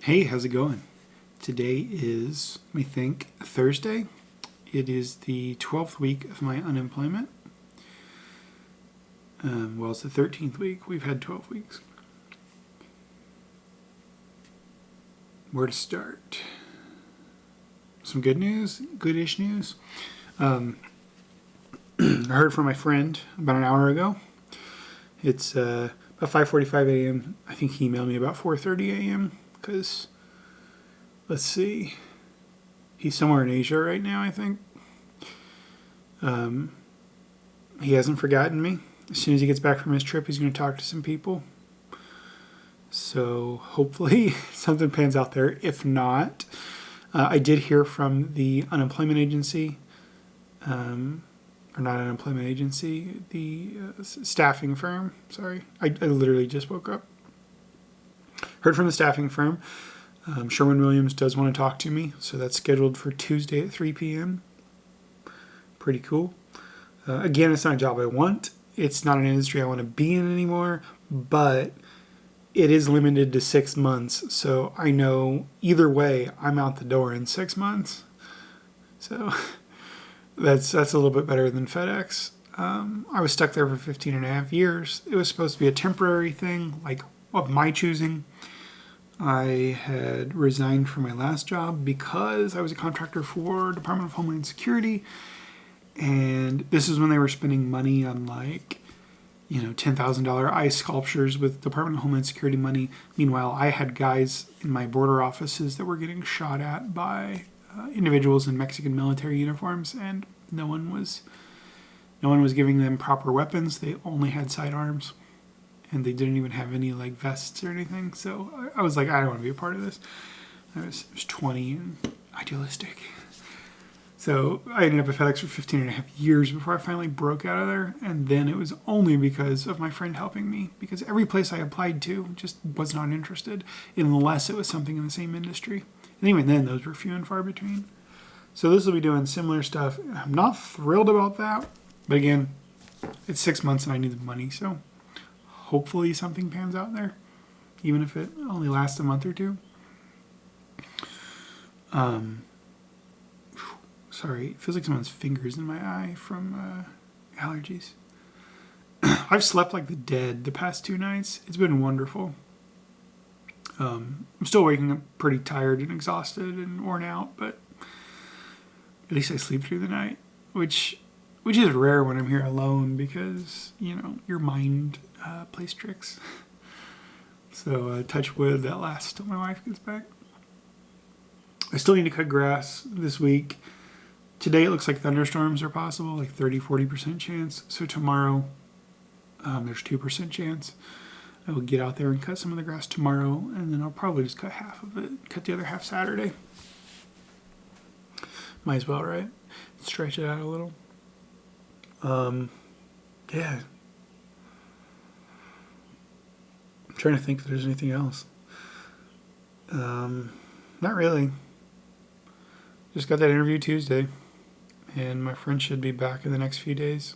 Hey, how's it going? Today is, let me think, Thursday. It is the 12th week of my unemployment. It's the 13th week. We've had 12 weeks. Where to start? Some good news, goodish news. I heard from my friend about an hour ago. It's about 5:45 a.m. I think he emailed me about 4:30 a.m. because, let's see, he's somewhere in Asia right now, I think. He hasn't forgotten me. As soon as he gets back from his trip, he's going to talk to some people. So hopefully something pans out there. If not, I did hear from the unemployment agency, or not unemployment agency, the staffing firm. Sorry, I literally just woke up. Heard from the staffing firm. Sherwin-Williams does want to talk to me, so that's scheduled for Tuesday at 3 p.m. Pretty cool. Again, it's not a job I want. It's not an industry I want to be in anymore, but it is limited to 6 months, so I know either way I'm out the door in 6 months. So that's a little bit better than FedEx. I was stuck there for 15 and a half years. It was supposed to be a temporary thing, like of my choosing. I had resigned from my last job because I was a contractor for Department of Homeland Security, and this is when they were spending money on $10,000 ice sculptures with Department of Homeland Security money. Meanwhile, I had guys in my border offices that were getting shot at by individuals in Mexican military uniforms, and no one was giving them proper weapons. They only had sidearms, and they didn't even have any vests or anything. So I was like, I don't want to be a part of this. I was 20 and idealistic. So I ended up at FedEx for 15 and a half years before I finally broke out of there. And then it was only because of my friend helping me, because every place I applied to just was not interested unless it was something in the same industry. And even then, those were few and far between. So this will be doing similar stuff. I'm not thrilled about that. But again, it's 6 months and I need the money. So hopefully something pans out there, even if it only lasts a month or two. Sorry, it feels like someone's fingers in my eye from allergies. I've slept like the dead the past 2 nights. It's been wonderful. I'm still waking up pretty tired and exhausted and worn out, but at least I sleep through the night, which is rare when I'm here alone because, your mind plays tricks. So touch wood, that lasts till my wife gets back. I still need to cut grass this week. Today it looks like thunderstorms are possible, like 30-40% chance. So tomorrow there's 2% chance. I will get out there and cut some of the grass tomorrow, and then I'll probably just cut half of it, cut the other half Saturday. Might as well, right? Stretch it out a little. Yeah. I'm trying to think if there's anything else. Not really. Just got that interview Tuesday, and my friend should be back in the next few days.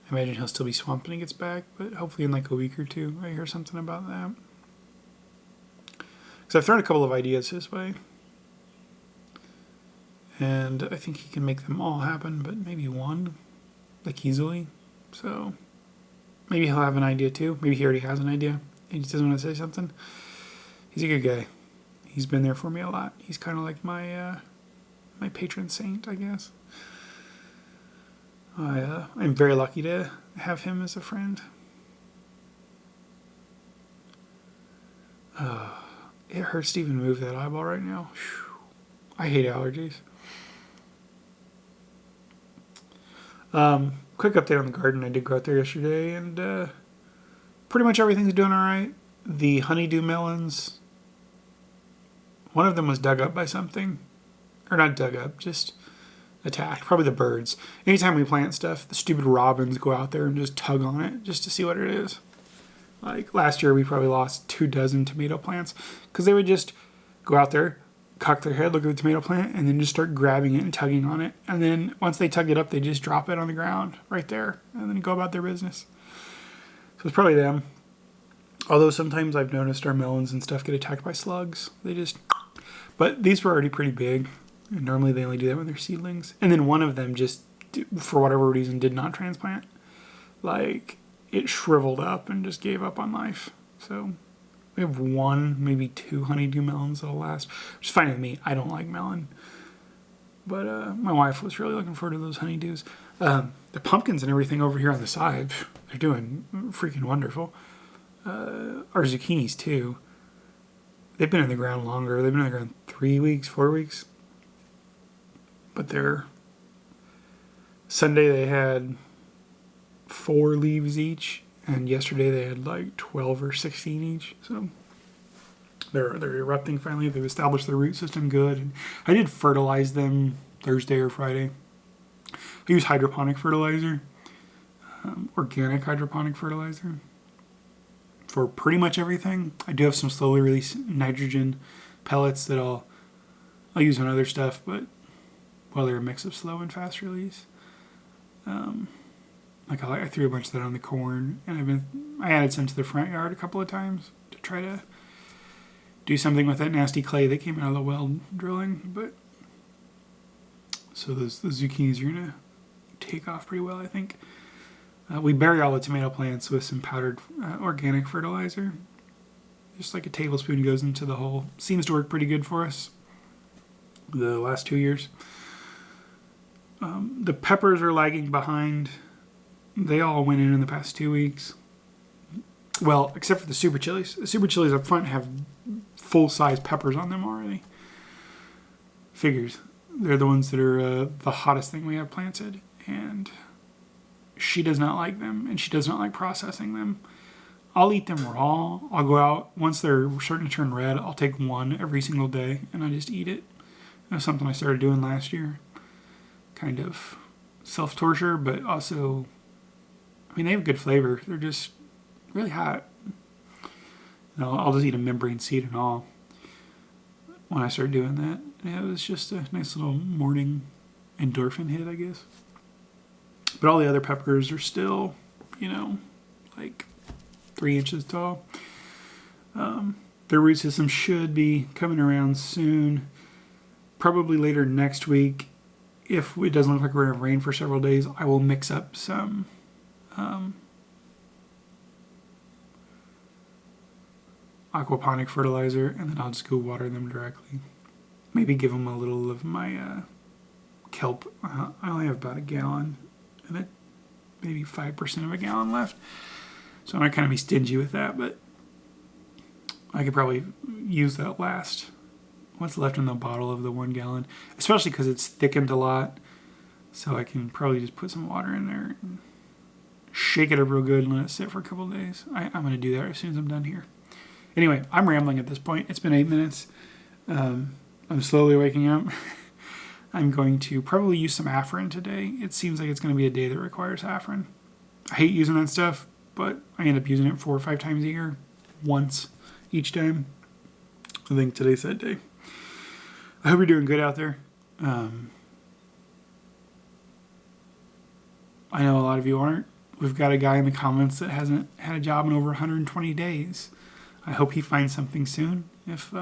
I imagine he'll still be swamped when he gets back, but hopefully in a week or two I hear something about that. Because I've thrown a couple of ideas his way, and I think he can make them all happen, but maybe one, easily. So maybe he'll have an idea too. Maybe he already has an idea. He just doesn't want to say something. He's a good guy. He's been there for me a lot. He's kind of like my patron saint, I guess. I'm very lucky to have him as a friend. It hurts to even move that eyeball right now. Whew. I hate allergies. Quick update on the garden. I did go out there yesterday, and pretty much everything's doing all right. The honeydew melons, one of them was dug up by something. Or not dug up, just attacked. Probably the birds. Anytime we plant stuff, the stupid robins go out there and just tug on it just to see what it is. Last year, we probably lost 24 tomato plants because they would just go out there, cock their head, look at the tomato plant, and then just start grabbing it and tugging on it. And then once they tug it up, they just drop it on the ground right there and then go about their business. So it's probably them. Although sometimes I've noticed our melons and stuff get attacked by slugs. But these were already pretty big. And normally they only do that when they're seedlings. And then one of them just, for whatever reason, did not transplant. Like, it shriveled up and just gave up on life. So we have 1, maybe 2 honeydew melons that'll last, which is fine with me. I don't like melon. But my wife was really looking forward to those honeydews. The pumpkins and everything over here on the side, they're doing freaking wonderful. Our zucchinis, too. They've been in the ground longer. They've been in the ground 3 weeks, 4 weeks. But Sunday they had 4 leaves each, and yesterday they had like 12 or 16 each. So they're erupting finally. They've established their root system good. And I did fertilize them Thursday or Friday. I use hydroponic fertilizer, organic hydroponic fertilizer, for pretty much everything. I do have some slowly release nitrogen pellets that I'll use on other stuff, but they're a mix of slow and fast release. I threw a bunch of that on the corn, and I added some to the front yard a couple of times to try to do something with that nasty clay that came out of the well drilling. But so those zucchinis are gonna take off pretty well, I think. We bury all the tomato plants with some powdered organic fertilizer. Just like a tablespoon goes into the hole. Seems to work pretty good for us the last 2 years. The peppers are lagging behind. They all went in the past 2 weeks. Well, except for the super chilies. The super chilies up front have full-size peppers on them already. Figures. They're the ones that are the hottest thing we have planted. And she does not like them, and she does not like processing them. I'll eat them raw. I'll go out, once they're starting to turn red, I'll take one every single day, and I just eat it. That's something I started doing last year. Kind of self-torture, but also, they have good flavor. They're just really hot. I'll just eat a membrane seed and all when I start doing that. Yeah, it was just a nice little morning endorphin hit, I guess. But all the other peppers are still, like 3 inches tall. Their root system should be coming around soon. Probably later next week. If it doesn't look like we're going to have rain for several days, I will mix up some aquaponic fertilizer, and then I'll just go water them directly. Maybe give them a little of my kelp. I only have about a gallon, and maybe 5% of a gallon left. So I might kind of be stingy with that, but I could probably use that what's left in the bottle of the 1 gallon, especially because it's thickened a lot. So I can probably just put some water in there and shake it up real good and let it sit for a couple of days. I'm going to do that as soon as I'm done here. Anyway, I'm rambling at this point. It's been 8 minutes. I'm slowly waking up. I'm going to probably use some Afrin today. It seems like it's going to be a day that requires Afrin. I hate using that stuff, but I end up using it 4 or 5 times a year, once each time. I think today's that day. I hope you're doing good out there. I know a lot of you aren't. We've got a guy in the comments that hasn't had a job in over 120 days. I hope he finds something soon, if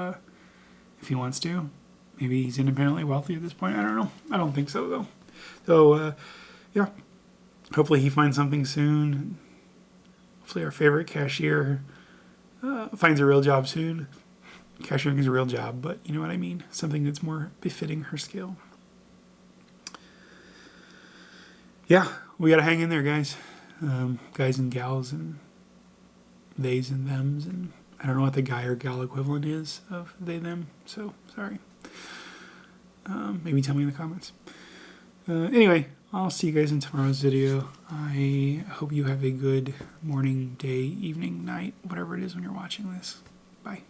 he wants to. Maybe he's independently wealthy at this point. I don't know. I don't think so, though. So, yeah. Hopefully he finds something soon. Hopefully our favorite cashier finds a real job soon. Cashiering is a real job, but you know what I mean. Something that's more befitting her skill. Yeah, we got to hang in there, guys. Guys and gals and theys and thems. And I don't know what the guy or gal equivalent is of they, them. So, sorry. Maybe tell me in the comments. Anyway, I'll see you guys in tomorrow's video. I hope you have a good morning, day, evening, night, whatever it is when you're watching this. Bye.